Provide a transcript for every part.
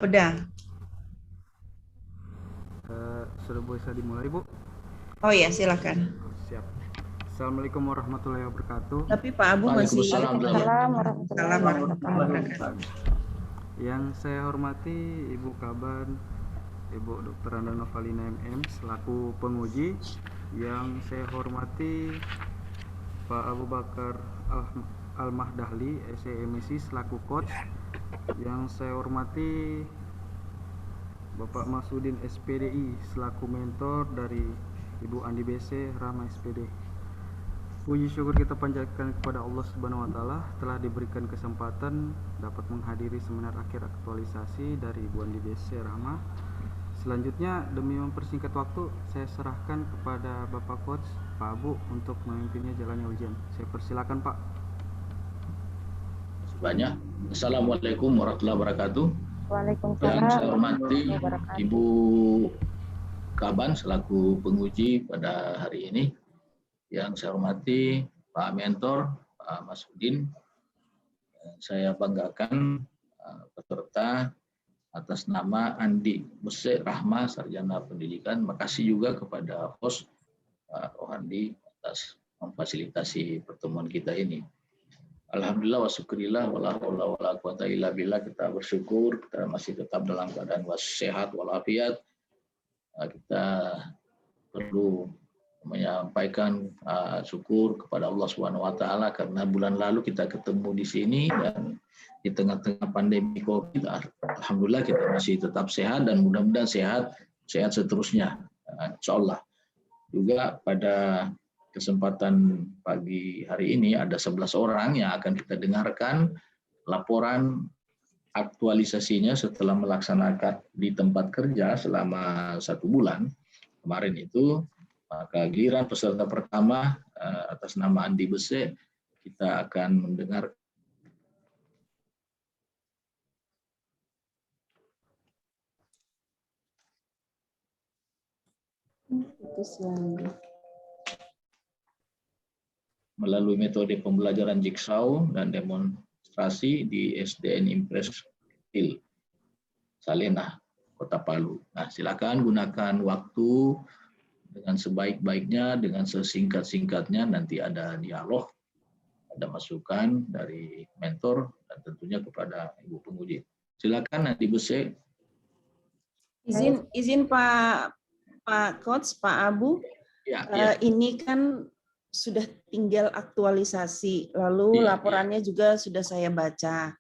Udah. Sudah bisa dimulai, Bu? Oh ya, silakan. Siap. Assalamualaikum warahmatullahi wabarakatuh. Tapi Pak Abu masih Waalaikumsalam. Waalaikumsalam salam warahmatullahi warahmatullahi wabarakatuh. wabarakatuh. Yang saya hormati Ibu Kaban, Ibu Dr. Anda Novalina MM selaku penguji. Yang saya hormati Pak Abu Bakar Al-Mahdahli, SEMSI selaku coach. Yang saya hormati Bapak Masudin SPDI selaku mentor dari Ibu Andi BC Rahma SPD. Puji syukur kita panjatkan kepada Allah Subhanahu wa taala telah diberikan kesempatan dapat menghadiri seminar akhir aktualisasi dari Ibu Andi BC Rahma. Selanjutnya demi mempersingkat waktu, saya serahkan kepada Bapak Coach Pak Abu untuk memimpinnya jalannya ujian. Saya persilakan, Pak. Banyak. Assalamualaikum warahmatullahi wabarakatuh. Waalaikumsalam Yang saya hormati warahmatullahi wabarakatuh. Ibu Kaban selaku penguji pada hari ini. Yang saya hormati Pak Mentor, Pak Masudin. Saya banggakan peserta atas nama Andi Bese Rahma, Sarjana Pendidikan. Makasih juga kepada host Pak Rohandi atas memfasilitasi pertemuan kita ini. Alhamdulillah wa syukurillah wala haula wala quwata illa billah. Kita bersyukur kita masih tetap dalam keadaan sehat walafiat. Kita perlu menyampaikan syukur kepada Allah Subhanahu wa taala karena bulan lalu kita ketemu di sini dan di tengah-tengah pandemi Covid, alhamdulillah kita masih tetap sehat dan mudah-mudahan sehat seterusnya. Insyaallah. Juga pada kesempatan pagi hari ini ada 11 orang yang akan kita dengarkan laporan aktualisasinya setelah melaksanakan di tempat kerja selama 1 bulan kemarin itu. Maka giliran peserta pertama atas nama Andi Bese kita akan mendengar. Melalui metode pembelajaran jigsaw dan demonstrasi di SDN Impres Hill, Salenah, Kota Palu. Nah, silakan gunakan waktu dengan sebaik-baiknya, dengan sesingkat-singkatnya. Nanti ada dialog, ada masukan dari mentor dan tentunya kepada Ibu penguji. Silakan Andi Bese. Izin Pak Coach, Pak Abu. Ya. Ini kan sudah tinggal aktualisasi, lalu laporannya juga sudah saya baca.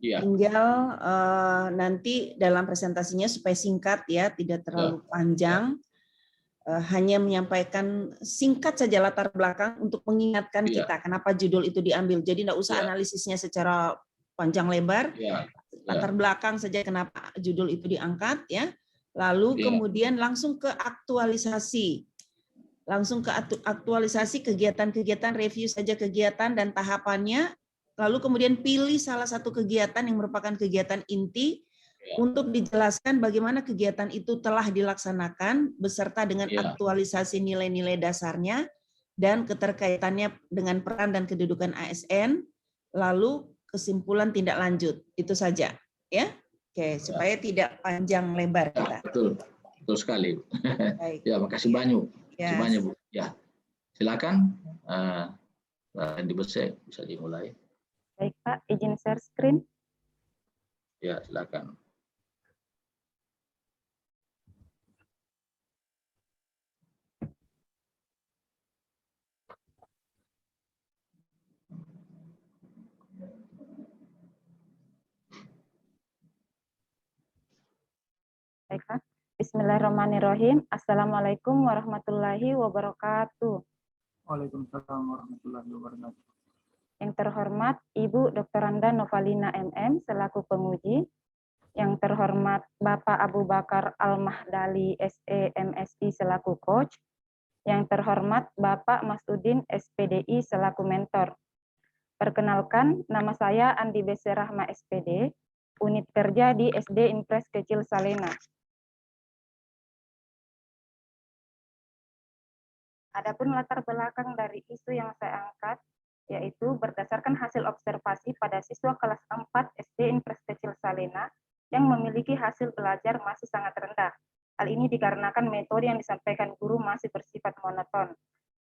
Tinggal nanti dalam presentasinya supaya singkat ya, tidak terlalu panjang. Hanya menyampaikan singkat saja latar belakang untuk mengingatkan kita kenapa judul itu diambil. Jadi tidak usah analisisnya secara panjang lebar. Latar belakang saja kenapa judul itu diangkat ya. Lalu kemudian langsung ke aktualisasi. Kegiatan-kegiatan, review saja kegiatan dan tahapannya. Lalu kemudian pilih salah satu kegiatan yang merupakan kegiatan inti untuk dijelaskan bagaimana kegiatan itu telah dilaksanakan beserta dengan aktualisasi nilai-nilai dasarnya dan keterkaitannya dengan peran dan kedudukan ASN, lalu kesimpulan tindak lanjut. Itu saja, ya. Oke, supaya tidak panjang lebar kita. Betul sekali. Ya, makasih banyak. Terima kasih, Bu. Ya, silakan. Andi Bese bisa dimulai. Baik Pak, izin share screen. Ya, silakan. Baik Pak. Bismillahirrahmanirrahim. Assalamualaikum warahmatullahi wabarakatuh. Waalaikumsalam warahmatullahi wabarakatuh. Yang terhormat Ibu Dr. Anda Novalina MM selaku penguji. Yang terhormat Bapak Abu Bakar Al-Mahdali SE MSI selaku coach. Yang terhormat Bapak Masudin SPDI selaku mentor. Perkenalkan, nama saya Andi Bese Rahma SPD, unit kerja di SD Impres Kecil Salenah. Adapun latar belakang dari isu yang saya angkat, yaitu berdasarkan hasil observasi pada siswa kelas 4 SD Impres Kecil Salenah yang memiliki hasil belajar masih sangat rendah. Hal ini dikarenakan metode yang disampaikan guru masih bersifat monoton,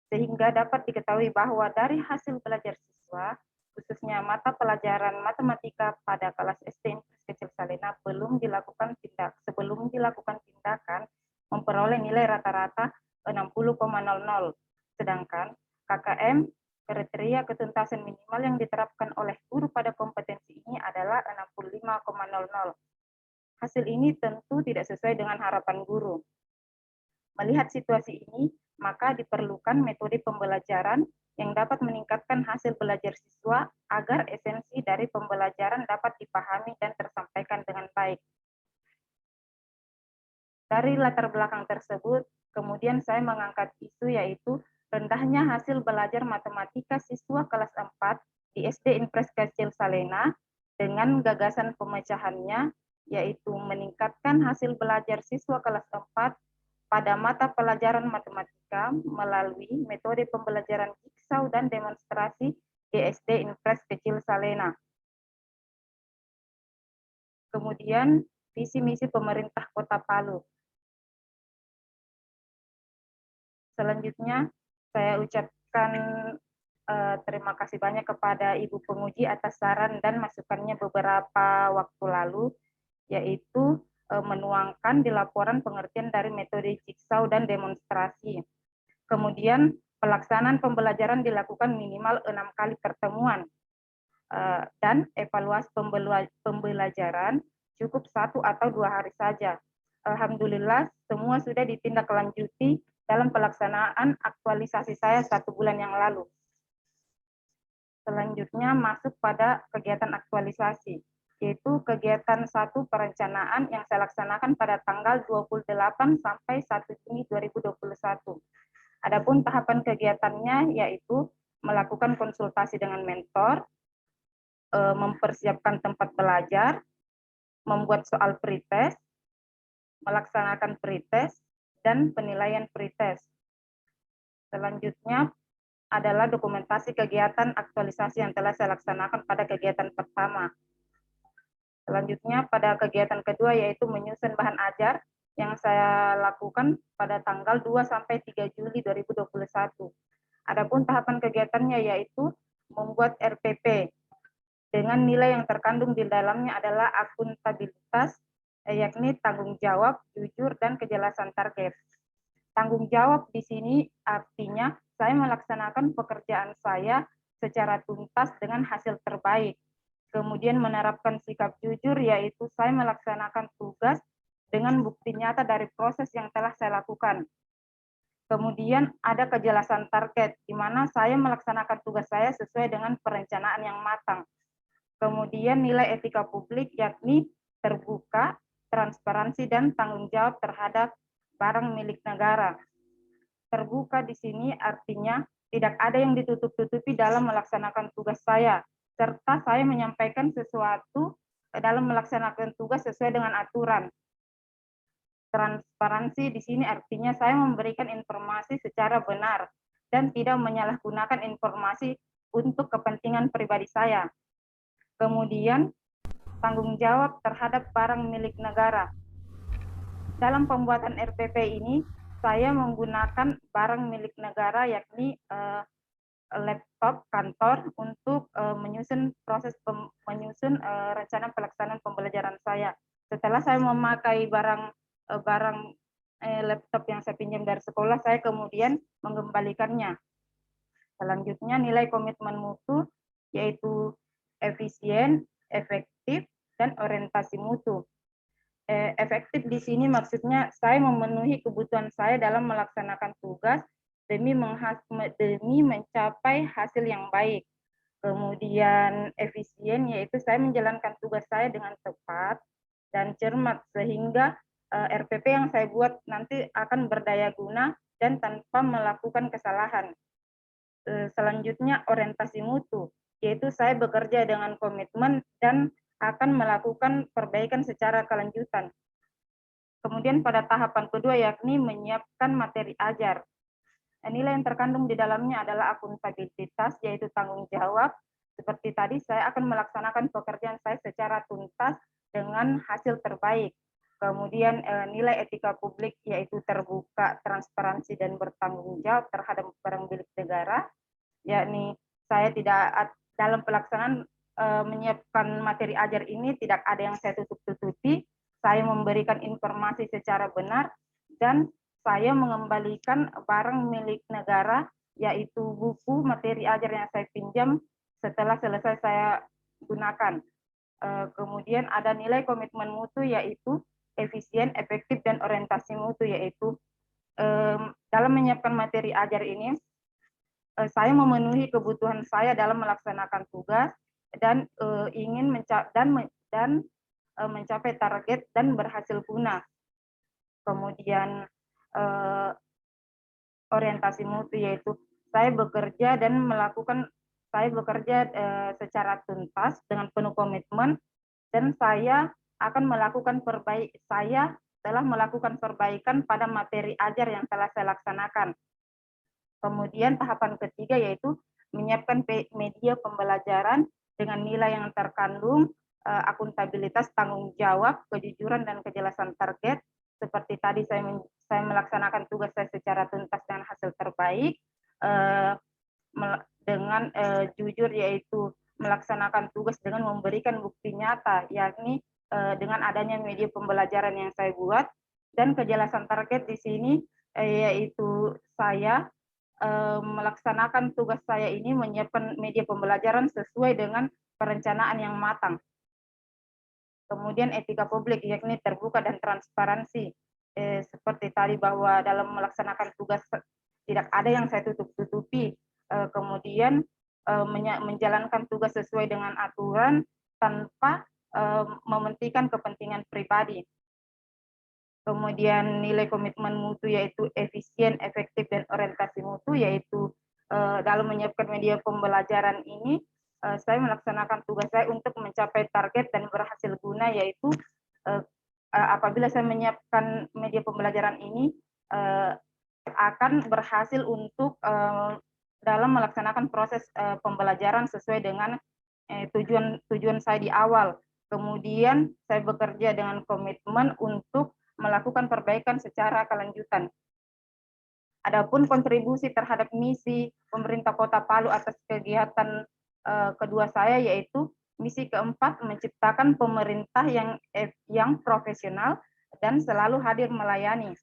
sehingga dapat diketahui bahwa dari hasil belajar siswa, khususnya mata pelajaran matematika pada kelas SD Kecil Salena sebelum dilakukan tindakan memperoleh nilai rata-rata 60,00, sedangkan KKM kriteria ketuntasan minimal yang diterapkan oleh guru pada kompetensi ini adalah 65,00. Hasil ini tentu tidak sesuai dengan harapan guru. Melihat situasi ini, maka diperlukan metode pembelajaran yang dapat meningkatkan hasil belajar siswa agar esensi dari pembelajaran dapat dipahami dan tersampaikan dengan baik. Dari latar belakang tersebut, kemudian saya mengangkat isu yaitu rendahnya hasil belajar matematika siswa kelas 4 di SD Impres Kecil Salena dengan gagasan pemecahannya, yaitu meningkatkan hasil belajar siswa kelas 4 pada mata pelajaran matematika melalui metode pembelajaran jigsaw dan demonstrasi di SD Impres Kecil Salena. Kemudian, visi misi pemerintah Kota Palu. Selanjutnya, saya ucapkan terima kasih banyak kepada Ibu penguji atas saran dan masukannya beberapa waktu lalu, yaitu menuangkan di laporan pengertian dari metode jigsaw dan demonstrasi. Kemudian, pelaksanaan pembelajaran dilakukan minimal 6 kali pertemuan, dan evaluasi pembelajaran cukup 1 atau 2 hari saja. Alhamdulillah, semua sudah ditindaklanjuti dalam pelaksanaan aktualisasi saya 1 bulan yang lalu. Selanjutnya masuk pada kegiatan aktualisasi, yaitu kegiatan 1 perencanaan yang saya laksanakan pada tanggal 28 sampai 1 Juni 2021. Adapun tahapan kegiatannya yaitu melakukan konsultasi dengan mentor, mempersiapkan tempat belajar, membuat soal pretest, melaksanakan pretest, dan penilaian pretest. Selanjutnya adalah dokumentasi kegiatan aktualisasi yang telah saya laksanakan pada kegiatan pertama. Selanjutnya pada kegiatan kedua yaitu menyusun bahan ajar yang saya lakukan pada tanggal 2 sampai 3 Juli 2021. Adapun tahapan kegiatannya yaitu membuat RPP dengan nilai yang terkandung di dalamnya adalah akuntabilitas, yakni tanggung jawab, jujur, dan kejelasan target. Tanggung jawab di sini artinya saya melaksanakan pekerjaan saya secara tuntas dengan hasil terbaik. Kemudian menerapkan sikap jujur, yaitu saya melaksanakan tugas dengan bukti nyata dari proses yang telah saya lakukan. Kemudian ada kejelasan target, di mana saya melaksanakan tugas saya sesuai dengan perencanaan yang matang. Kemudian nilai etika publik, yakni terbuka, transparansi, dan tanggung jawab terhadap barang milik negara. Terbuka di sini artinya tidak ada yang ditutup-tutupi dalam melaksanakan tugas saya, serta saya menyampaikan sesuatu dalam melaksanakan tugas sesuai dengan aturan. Transparansi di sini artinya saya memberikan informasi secara benar dan tidak menyalahgunakan informasi untuk kepentingan pribadi saya. Kemudian, tanggung jawab terhadap barang milik negara. Dalam pembuatan RPP ini, saya menggunakan barang milik negara, yakni laptop kantor untuk menyusun rencana pelaksanaan pembelajaran saya. Setelah saya memakai barang laptop yang saya pinjam dari sekolah, saya kemudian mengembalikannya. Selanjutnya nilai komitmen mutu, yaitu efisien, efektif, dan orientasi mutu. Efektif di sini maksudnya saya memenuhi kebutuhan saya dalam melaksanakan tugas demi mencapai hasil yang baik. Kemudian efisien, yaitu saya menjalankan tugas saya dengan tepat dan cermat, sehingga RPP yang saya buat nanti akan berdaya guna dan tanpa melakukan kesalahan. Selanjutnya orientasi mutu, yaitu saya bekerja dengan komitmen dan akan melakukan perbaikan secara kelanjutan. Kemudian pada tahapan kedua yakni menyiapkan materi ajar. Nilai yang terkandung di dalamnya adalah akuntabilitas, yaitu tanggung jawab. Seperti tadi, saya akan melaksanakan pekerjaan saya secara tuntas dengan hasil terbaik. Kemudian nilai etika publik yaitu terbuka, transparansi, dan bertanggung jawab terhadap barang milik negara, yakni saya tidak dalam pelaksanaan menyiapkan materi ajar ini tidak ada yang saya tutup-tutupi, saya memberikan informasi secara benar, dan saya mengembalikan barang milik negara yaitu buku materi ajar yang saya pinjam setelah selesai saya gunakan. Kemudian ada nilai komitmen mutu yaitu efisien, efektif, dan orientasi mutu, yaitu dalam menyiapkan materi ajar ini saya memenuhi kebutuhan saya dalam melaksanakan tugas dan ingin mencapai target dan berhasil guna. Kemudian orientasi mutu yaitu saya bekerja secara tuntas dengan penuh komitmen, dan saya akan melakukan telah melakukan perbaikan pada materi ajar yang telah saya laksanakan. Kemudian tahapan ketiga yaitu menyiapkan media pembelajaran dengan nilai yang terkandung akuntabilitas, tanggung jawab, kejujuran, dan kejelasan target. Seperti tadi saya melaksanakan tugas saya secara tuntas dan hasil terbaik, dengan jujur yaitu melaksanakan tugas dengan memberikan bukti nyata, yakni dengan adanya media pembelajaran yang saya buat, dan kejelasan target di sini yaitu saya melaksanakan tugas saya ini menyiapkan media pembelajaran sesuai dengan perencanaan yang matang. Kemudian etika publik yakni terbuka dan transparansi. Seperti tadi bahwa dalam melaksanakan tugas tidak ada yang saya tutup-tutupi. Kemudian menjalankan tugas sesuai dengan aturan tanpa mementingkan kepentingan pribadi. Kemudian nilai komitmen mutu yaitu efisien, efektif, dan orientasi mutu, yaitu dalam menyiapkan media pembelajaran ini saya melaksanakan tugas saya untuk mencapai target dan berhasil guna, yaitu apabila saya menyiapkan media pembelajaran ini akan berhasil untuk dalam melaksanakan proses pembelajaran sesuai dengan tujuan saya di awal. Kemudian saya bekerja dengan komitmen untuk melakukan perbaikan secara kelanjutan. Adapun kontribusi terhadap misi pemerintah Kota Palu atas kegiatan kedua saya yaitu misi keempat, menciptakan pemerintah yang profesional dan selalu hadir melayani.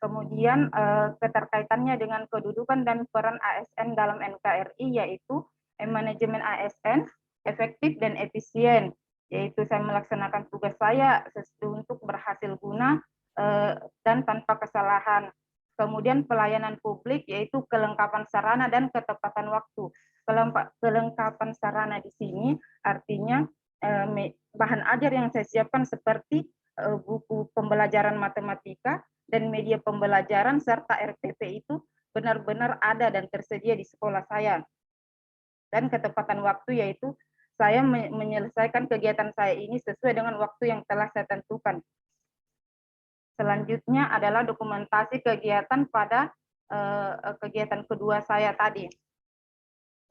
Kemudian keterkaitannya dengan kedudukan dan peran ASN dalam NKRI yaitu manajemen ASN efektif dan efisien, yaitu saya melaksanakan tugas saya untuk berhasil guna dan tanpa kesalahan. Kemudian pelayanan publik yaitu kelengkapan sarana dan ketepatan waktu. Kelengkapan sarana di sini artinya bahan ajar yang saya siapkan seperti buku pembelajaran matematika dan media pembelajaran serta RPP itu benar-benar ada dan tersedia di sekolah saya. Dan ketepatan waktu yaitu saya menyelesaikan kegiatan saya ini sesuai dengan waktu yang telah saya tentukan. Selanjutnya adalah dokumentasi kegiatan pada kegiatan kedua saya tadi.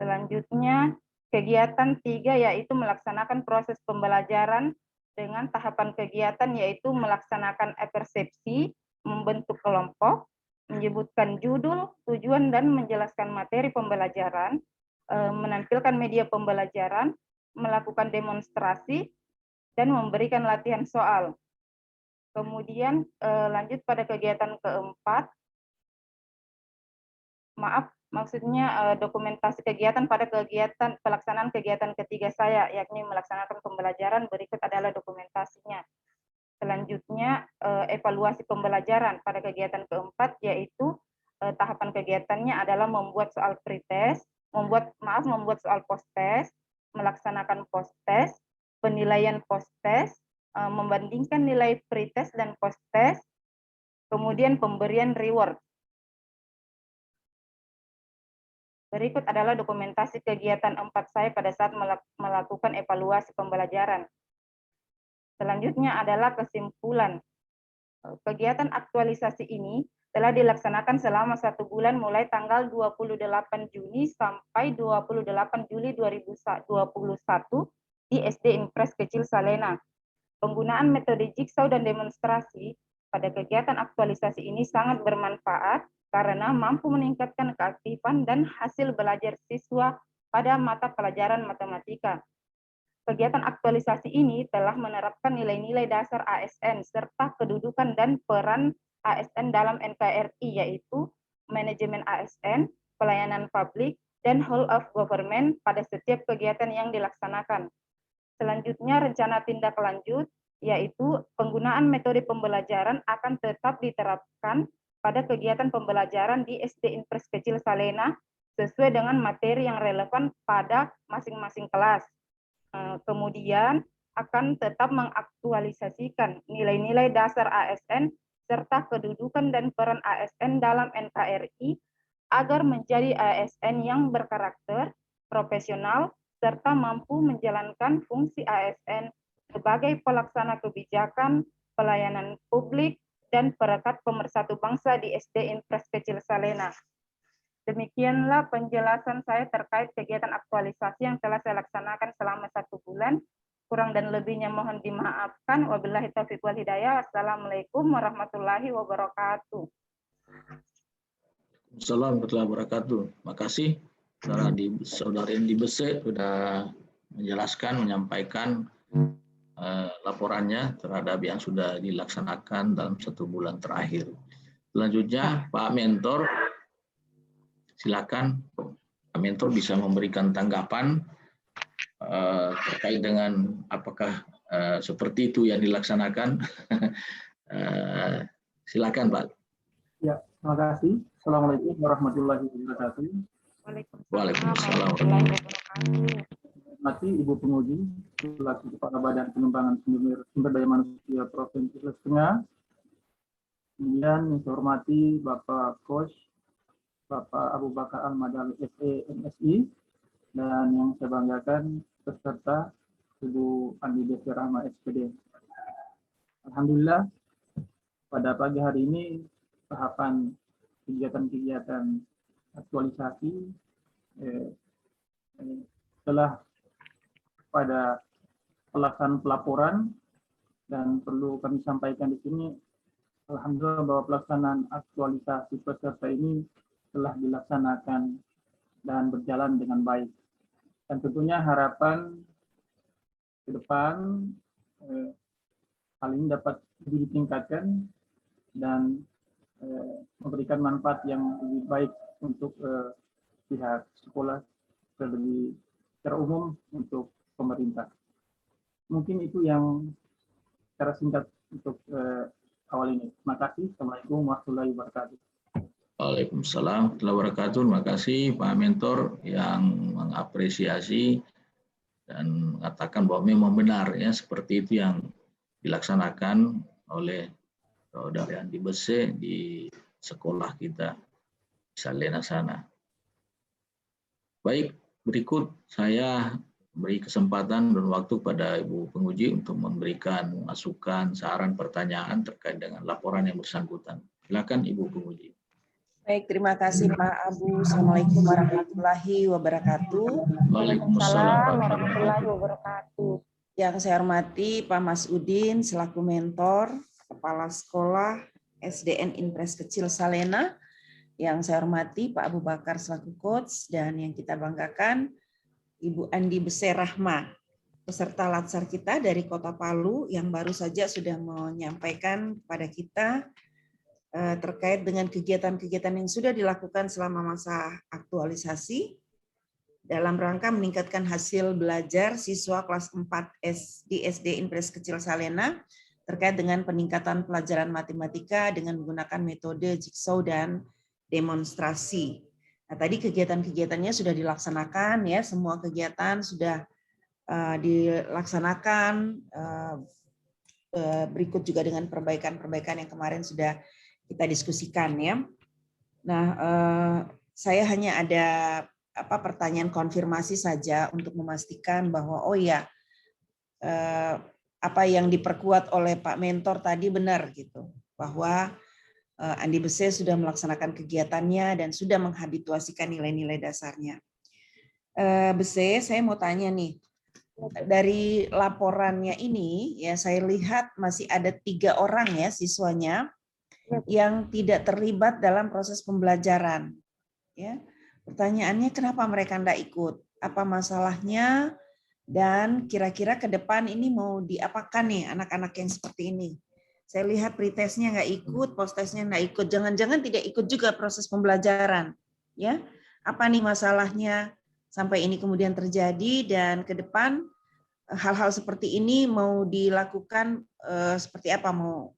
Selanjutnya kegiatan 3 yaitu melaksanakan proses pembelajaran dengan tahapan kegiatan yaitu melaksanakan persepsi, membentuk kelompok, menyebutkan judul, tujuan, dan menjelaskan materi pembelajaran, menampilkan media pembelajaran, melakukan demonstrasi, dan memberikan latihan soal. Kemudian lanjut pada kegiatan keempat, maksudnya dokumentasi kegiatan pada pelaksanaan kegiatan ketiga saya, yakni melaksanakan pembelajaran. Berikut adalah dokumentasinya. Selanjutnya evaluasi pembelajaran pada kegiatan keempat, yaitu tahapan kegiatannya adalah membuat soal pretest, membuat soal post-test, melaksanakan post-test, penilaian post-test, membandingkan nilai pretest dan post-test, kemudian pemberian reward. Berikut adalah dokumentasi kegiatan 4 saya pada saat melakukan evaluasi pembelajaran. Selanjutnya adalah kesimpulan. Kegiatan aktualisasi ini telah dilaksanakan selama 1 bulan mulai tanggal 28 Juni sampai 28 Juli 2021 di SD Impres Kecil Salena. Penggunaan metode jigsaw dan demonstrasi pada kegiatan aktualisasi ini sangat bermanfaat karena mampu meningkatkan keaktifan dan hasil belajar siswa pada mata pelajaran matematika. Kegiatan aktualisasi ini telah menerapkan nilai-nilai dasar ASN serta kedudukan dan peran ASN dalam NKRI, yaitu manajemen ASN, pelayanan publik, dan whole of government pada setiap kegiatan yang dilaksanakan. Selanjutnya, rencana tindak lanjut, yaitu penggunaan metode pembelajaran akan tetap diterapkan pada kegiatan pembelajaran di SD Impres Kecil Salena sesuai dengan materi yang relevan pada masing-masing kelas. Kemudian akan tetap mengaktualisasikan nilai-nilai dasar ASN serta kedudukan dan peran ASN dalam NKRI agar menjadi ASN yang berkarakter, profesional, serta mampu menjalankan fungsi ASN sebagai pelaksana kebijakan, pelayanan publik, dan perekat pemersatu bangsa di SD Impres Kecil Salena. Demikianlah penjelasan saya terkait kegiatan aktualisasi yang telah saya laksanakan selama 1 bulan. Kurang dan lebihnya mohon dimaafkan. Wabillahi taufiq wal hidayah. Assalamualaikum warahmatullahi wabarakatuh. Assalamualaikum warahmatullahi wabarakatuh. Terima kasih Saudara Andi Bese sudah menjelaskan, menyampaikan laporannya terhadap yang sudah dilaksanakan dalam 1 bulan terakhir. Selanjutnya Pak Mentor, silakan Pak Mentor bisa memberikan tanggapan terkait dengan apakah seperti itu yang dilaksanakan. Silakan Pak. Ya, terima kasih. Assalamualaikum warahmatullahi wabarakatuh. Waalaikumsalam. Hormati Ibu Penguji, selaku Kepala Badan Pengembangan Sumber Daya Manusia Provinsi Sulawesi Tengah. Kemudian yang saya hormati Bapak Coach, Bapak Abu Bakar Al-Madali SE MSI, dan yang saya banggakan peserta Ibu Andi Bese Rahma SPD. Alhamdulillah, pada pagi hari ini tahapan kegiatan-kegiatan aktualisasi telah pada pelaksanaan pelaporan, dan perlu kami sampaikan di sini, alhamdulillah bahwa pelaksanaan aktualisasi peserta ini telah dilaksanakan dan berjalan dengan baik. Dan tentunya harapan ke depan hal ini dapat lebih ditingkatkan dan memberikan manfaat yang lebih baik untuk pihak sekolah, terlebih secara umum untuk pemerintah. Mungkin itu yang secara singkat untuk awal ini. Terima kasih. Assalamualaikum warahmatullahi wabarakatuh. Waalaikumsalam warahmatullahi wabarakatuh. Terima kasih Pak Mentor yang mengapresiasi dan mengatakan bahwa memang benar ya seperti itu yang dilaksanakan oleh Saudara Andi Bese di sekolah kita di Salena sana. Baik, berikut saya beri kesempatan dan waktu pada Ibu Penguji untuk memberikan masukan, saran, pertanyaan terkait dengan laporan yang bersangkutan. Silakan Ibu Penguji. Baik, terima kasih Pak Abu. Assalamualaikum warahmatullahi wabarakatuh. Waalaikumsalam warahmatullahi wabarakatuh. Yang saya hormati Pak Mas Udin selaku mentor, Kepala Sekolah SDN Impres Kecil Salena. Yang saya hormati Pak Abu Bakar selaku coach, dan yang kita banggakan Ibu Andi Bese Rahma, peserta latsar kita dari Kota Palu yang baru saja sudah menyampaikan kepada kita terkait dengan kegiatan-kegiatan yang sudah dilakukan selama masa aktualisasi dalam rangka meningkatkan hasil belajar siswa kelas 4 di SD Impres Kecil Salena terkait dengan peningkatan pelajaran matematika dengan menggunakan metode jigsaw dan demonstrasi. Nah, tadi kegiatan-kegiatannya sudah dilaksanakan ya, semua kegiatan sudah dilaksanakan, berikut juga dengan perbaikan-perbaikan yang kemarin sudah kita diskusikan ya. Nah, saya hanya ada pertanyaan konfirmasi saja untuk memastikan bahwa apa yang diperkuat oleh Pak Mentor tadi benar gitu, bahwa Andi Bese sudah melaksanakan kegiatannya dan sudah menghabituasikan nilai-nilai dasarnya. Bese, saya mau tanya nih, dari laporannya ini ya saya lihat masih ada 3 orang ya siswanya yang tidak terlibat dalam proses pembelajaran. Ya, pertanyaannya kenapa mereka tidak ikut? Apa masalahnya? Dan kira-kira ke depan ini mau diapakan nih anak-anak yang seperti ini? Saya lihat pretestnya nggak ikut, posttestnya nggak ikut. Jangan-jangan tidak ikut juga proses pembelajaran. Ya, apa nih masalahnya sampai ini kemudian terjadi dan ke depan hal-hal seperti ini mau dilakukan seperti apa? Mau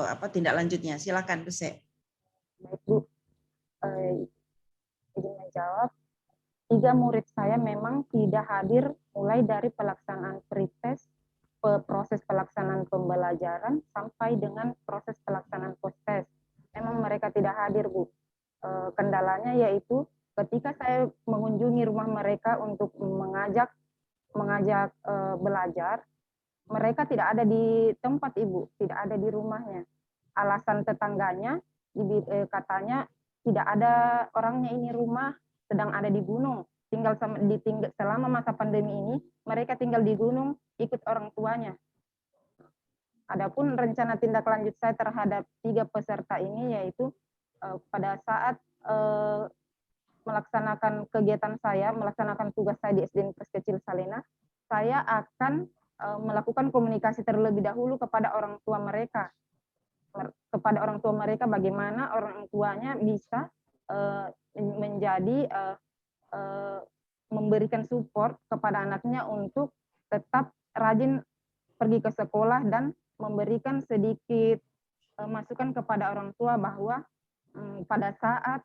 apa tindak lanjutnya? Silakan, Bese. Baik, Bu. Izin menjawab. 3 murid saya memang tidak hadir mulai dari pelaksanaan pretest, proses pelaksanaan pembelajaran sampai dengan proses pelaksanaan post-test. Memang mereka tidak hadir, Bu. Kendalanya yaitu ketika saya mengunjungi rumah mereka untuk mengajak belajar, mereka tidak ada di tempat, Ibu, tidak ada di rumahnya. Alasan tetangganya katanya tidak ada orangnya, ini rumah sedang ada di gunung, selama masa pandemi ini mereka tinggal di gunung ikut orang tuanya. Adapun rencana tindak lanjut saya terhadap 3 peserta ini yaitu pada saat melaksanakan kegiatan saya, melaksanakan tugas saya di SD Negeri Kecil Salena, saya akan melakukan komunikasi terlebih dahulu kepada orang tua mereka. Bagaimana orang tuanya bisa memberikan support kepada anaknya untuk tetap rajin pergi ke sekolah dan memberikan sedikit masukan kepada orang tua bahwa pada saat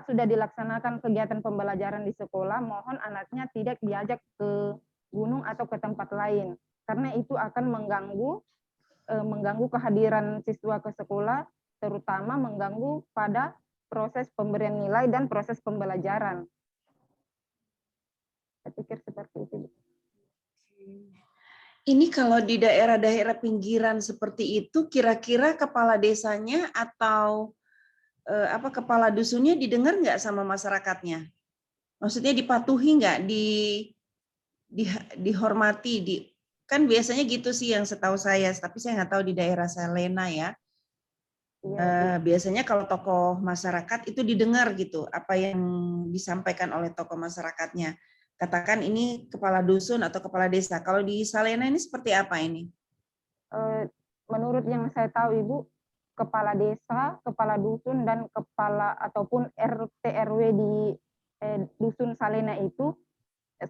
sudah dilaksanakan kegiatan pembelajaran di sekolah, mohon anaknya tidak diajak ke gunung atau ke tempat lain, karena itu akan mengganggu kehadiran siswa ke sekolah, terutama mengganggu pada proses pemberian nilai dan proses pembelajaran. Saya pikir seperti itu. Ini kalau di daerah-daerah pinggiran seperti itu, kira-kira kepala desanya atau kepala dusunnya didengar nggak sama masyarakatnya? Maksudnya dipatuhi nggak, dihormati, kan biasanya gitu sih yang setahu saya, tapi saya nggak tahu di daerah Salena ya. Biasanya kalau tokoh masyarakat itu didengar gitu apa yang disampaikan oleh tokoh masyarakatnya. Katakan ini kepala dusun atau kepala desa. Kalau di Salena ini seperti apa ini? Menurut yang saya tahu, Ibu, kepala desa, kepala dusun, dan kepala ataupun RT RW di dusun Salena itu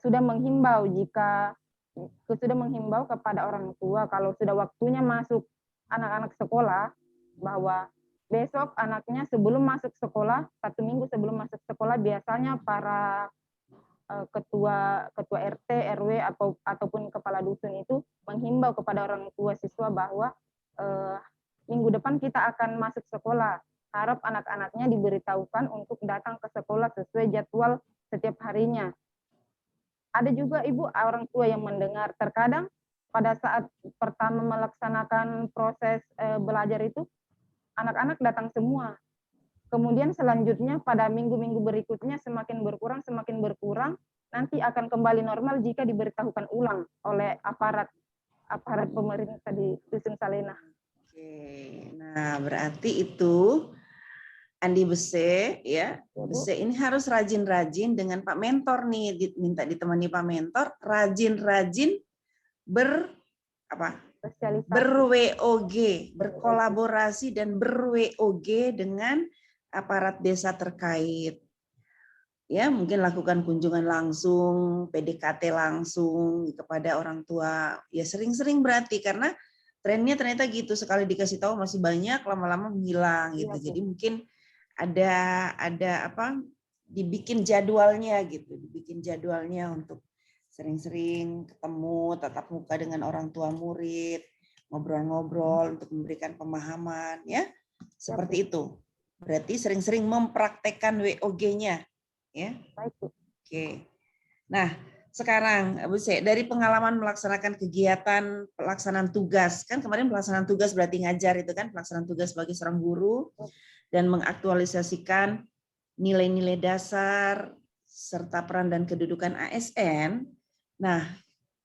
sudah menghimbau kepada orang tua kalau sudah waktunya masuk anak-anak sekolah, bahwa besok anaknya sebelum masuk sekolah, 1 minggu sebelum masuk sekolah, biasanya para ketua RT, RW ataupun kepala dusun itu menghimbau kepada orang tua siswa bahwa minggu depan kita akan masuk sekolah. Harap anak-anaknya diberitahukan untuk datang ke sekolah sesuai jadwal setiap harinya. Ada juga, Ibu, orang tua yang mendengar. Terkadang pada saat pertama melaksanakan proses belajar itu, anak-anak datang semua. Kemudian selanjutnya pada minggu-minggu berikutnya semakin berkurang, nanti akan kembali normal jika diberitahukan ulang oleh aparat pemerintah di Dusun Salena. Oke, nah berarti itu Andi Bese ya, Bese ini harus rajin-rajin dengan Pak Mentor nih, minta ditemani Pak Mentor, rajin-rajin ber-WOG, berkolaborasi dan ber-WOG dengan aparat desa terkait. Ya, mungkin lakukan kunjungan langsung, PDKT langsung kepada orang tua. Ya sering-sering berarti karena trennya ternyata gitu, sekali dikasih tahu masih banyak, lama-lama menghilang gitu. Jadi mungkin ada dibikin jadwalnya gitu, untuk sering-sering ketemu tatap muka dengan orang tua murid, ngobrol-ngobrol untuk memberikan pemahaman ya. Seperti itu. Berarti sering-sering mempraktekkan WOG-nya ya. Oke. Nah, sekarang Bu Se, dari pengalaman melaksanakan kegiatan pelaksanaan tugas, kan kemarin pelaksanaan tugas berarti ngajar itu kan, pelaksanaan tugas sebagai seorang guru dan mengaktualisasikan nilai-nilai dasar serta peran dan kedudukan ASN. Nah,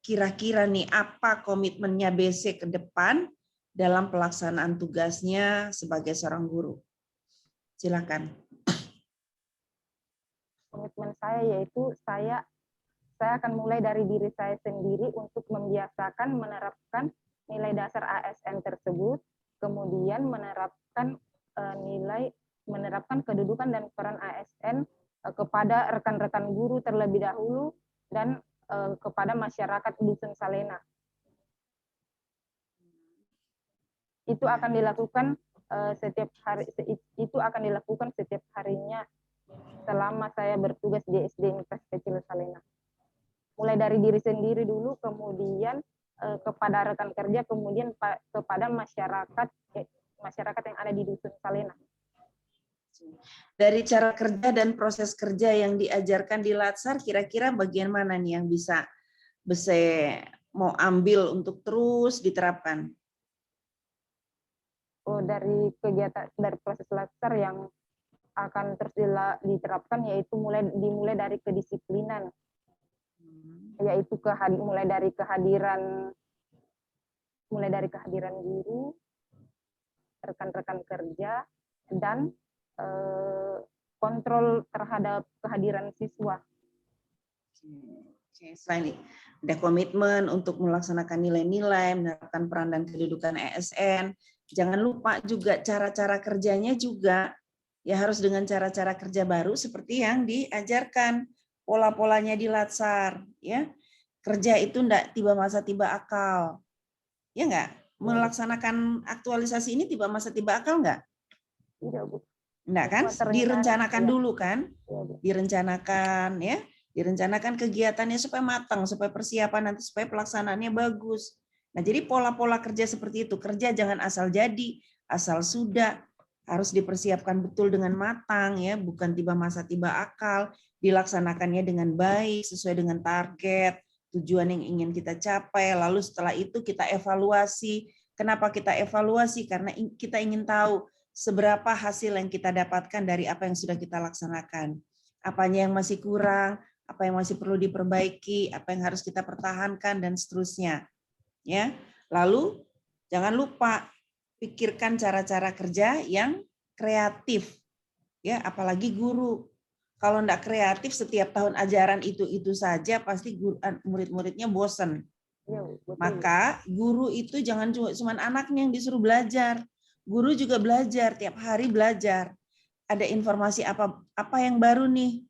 kira-kira nih apa komitmennya BC ke depan dalam pelaksanaan tugasnya sebagai seorang guru. Silakan. Komitmen saya yaitu saya akan mulai dari diri saya sendiri untuk membiasakan menerapkan nilai dasar ASN tersebut, kemudian menerapkan menerapkan kedudukan dan peran ASN kepada rekan-rekan guru terlebih dahulu dan kepada masyarakat Dusun Salena. Itu akan dilakukan setiap hari, itu akan dilakukan setiap harinya selama saya bertugas di SD Negeri Kecil Salena. Mulai dari diri sendiri dulu, kemudian kepada rekan kerja, kemudian kepada masyarakat yang ada di Dusun Salena. Dari cara kerja dan proses kerja yang diajarkan di Latsar, kira-kira bagian mana nih yang bisa mau ambil untuk terus diterapkan? Oh, dari kegiatan, dari proses Latsar yang akan terus diterapkan yaitu dimulai dari kedisiplinan, yaitu mulai dari kehadiran guru, rekan-rekan kerja, dan kontrol terhadap kehadiran siswa. Oke, selain ada komitmen untuk melaksanakan nilai-nilai, menerapkan peran dan kedudukan ASN, jangan lupa juga cara-cara kerjanya juga ya harus dengan cara-cara kerja baru seperti yang diajarkan pola-polanya di Latsar, ya. Kerja itu enggak tiba masa tiba akal. Ya enggak? Melaksanakan aktualisasi ini tiba masa tiba akal enggak? Tidak, Bu. Enggak kan? Direncanakan dulu kan? Direncanakan ya. Direncanakan kegiatannya supaya matang, supaya persiapan nanti supaya pelaksanaannya bagus. Nah, jadi pola-pola kerja seperti itu. Kerja jangan asal jadi, asal sudah, harus dipersiapkan betul dengan matang ya, bukan tiba masa tiba akal, dilaksanakannya dengan baik sesuai dengan target, tujuan yang ingin kita capai. Lalu setelah itu kita evaluasi. Kenapa kita evaluasi? Karena kita ingin tahu seberapa hasil yang kita dapatkan dari apa yang sudah kita laksanakan. Apanya yang masih kurang, apa yang masih perlu diperbaiki, apa yang harus kita pertahankan, dan seterusnya. Ya. Lalu jangan lupa pikirkan cara-cara kerja yang kreatif. Ya, apalagi guru. Kalau enggak kreatif setiap tahun ajaran itu saja pasti murid-muridnya bosan. Maka guru itu jangan cuma anaknya yang disuruh belajar. Guru juga belajar, tiap hari belajar. Ada informasi apa yang baru nih,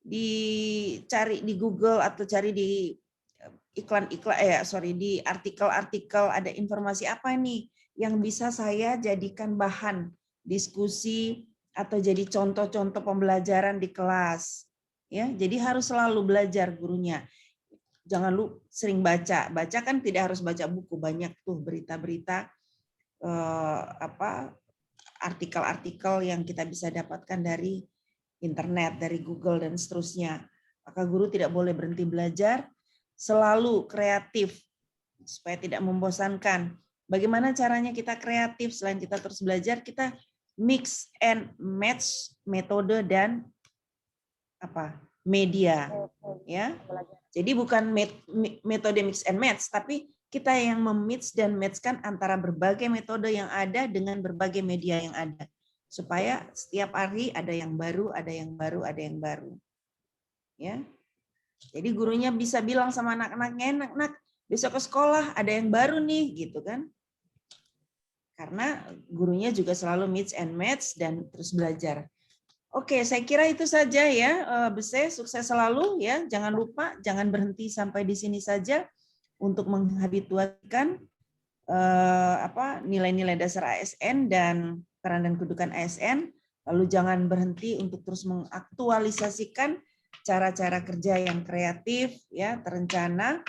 dicari di Google atau cari di di artikel-artikel, ada informasi apa nih yang bisa saya jadikan bahan diskusi atau jadi contoh-contoh pembelajaran di kelas. Ya, jadi harus selalu belajar gurunya. Jangan lu sering baca. Baca kan tidak harus baca buku, banyak tuh berita-berita artikel-artikel yang kita bisa dapatkan dari internet, dari Google dan seterusnya. Maka guru tidak boleh berhenti belajar, selalu kreatif supaya tidak membosankan. Bagaimana caranya kita kreatif selain kita terus belajar, kita mix and match metode dan media, ya. Jadi bukan metode mix and match, tapi kita yang memix dan matchkan antara berbagai metode yang ada dengan berbagai media yang ada. Supaya setiap hari ada yang baru, ada yang baru, ada yang baru. Ya. Jadi gurunya bisa bilang sama anak-anaknya, "Anak, besok ke sekolah ada yang baru nih," gitu kan. Karena gurunya juga selalu mix and match dan terus belajar. Oke, saya kira itu saja ya. Bese, sukses selalu ya. Jangan lupa, jangan berhenti sampai di sini saja untuk menghabituasikan nilai-nilai dasar ASN dan peran dan kedudukan ASN. Lalu jangan berhenti untuk terus mengaktualisasikan cara-cara kerja yang kreatif, ya, terencana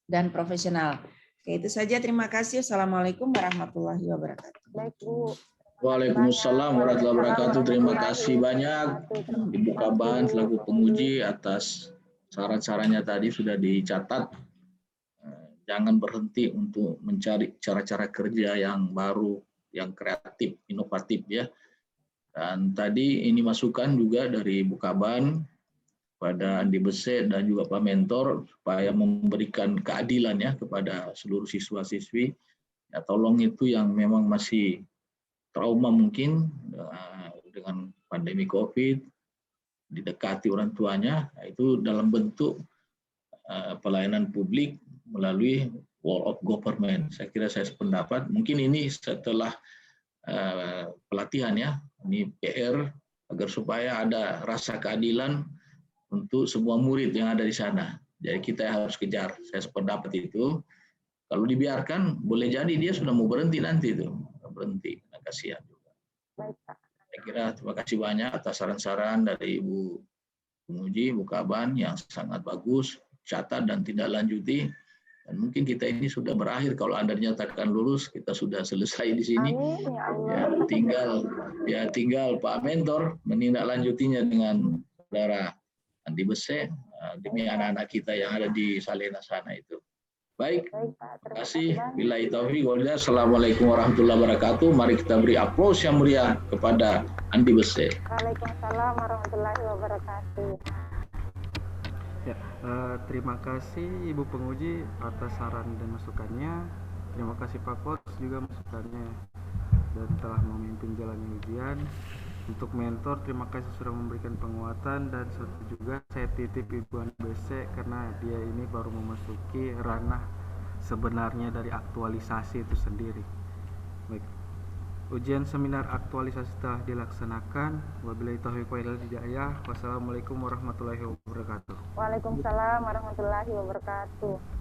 dan profesional. Oke, itu saja. Terima kasih. Assalamualaikum warahmatullahi wabarakatuh. Baik, Bu. Waalaikumsalam warahmatullahi wabarakatuh. Terima kasih banyak Ibu Kaban selaku penguji atas saran-sarannya tadi sudah dicatat. Jangan berhenti untuk mencari cara-cara kerja yang baru, yang kreatif, inovatif ya. Dan tadi ini masukan juga dari Ibu Kaban pada Andi Bese dan juga Pak Mentor supaya memberikan keadilan ya kepada seluruh siswa-siswi. Ya, tolong itu yang memang masih trauma mungkin dengan pandemi COVID, didekati orang tuanya, itu dalam bentuk pelayanan publik melalui Wall of Government. Saya kira saya sependapat. Mungkin ini setelah pelatihan ya, ini PR agar supaya ada rasa keadilan untuk semua murid yang ada di sana. Jadi kita harus kejar. Saya sependapat itu. Kalau dibiarkan, boleh jadi dia sudah mau berhenti nanti itu. Berhenti, nah, kasihan juga. Baik, Pak. Saya kira terima kasih banyak atas saran-saran dari Ibu Penguji, Ibu Kaban yang sangat bagus, catat dan tidak lanjuti. Dan mungkin kita ini sudah berakhir. Kalau Anda dinyatakan lulus, kita sudah selesai di sini. Amin, ya Allah. Tinggal Pak Mentor menindaklanjutinya dengan saudara Andi Bese demi anak-anak kita yang ada di Salena sana itu. Baik, terima kasih. Billahi taufiq wal hidayah. Assalamualaikum warahmatullahi wabarakatuh. Mari kita beri aplaus yang meriah kepada Andi Bese. Waalaikumsalam warahmatullahi wabarakatuh. Ya, terima kasih Ibu Penguji atas saran dan masukannya. Terima kasih Pak Coach juga masukannya dan telah memimpin jalannya ujian. Untuk mentor, terima kasih sudah memberikan penguatan, dan juga saya titip Ibu Andi Bese karena dia ini baru memasuki ranah sebenarnya dari aktualisasi itu sendiri. Baik. Ujian seminar aktualisasi telah dilaksanakan. Wabillahi taufiq wal hidayah. Wassalamualaikum warahmatullahi wabarakatuh. Waalaikumsalam warahmatullahi wabarakatuh.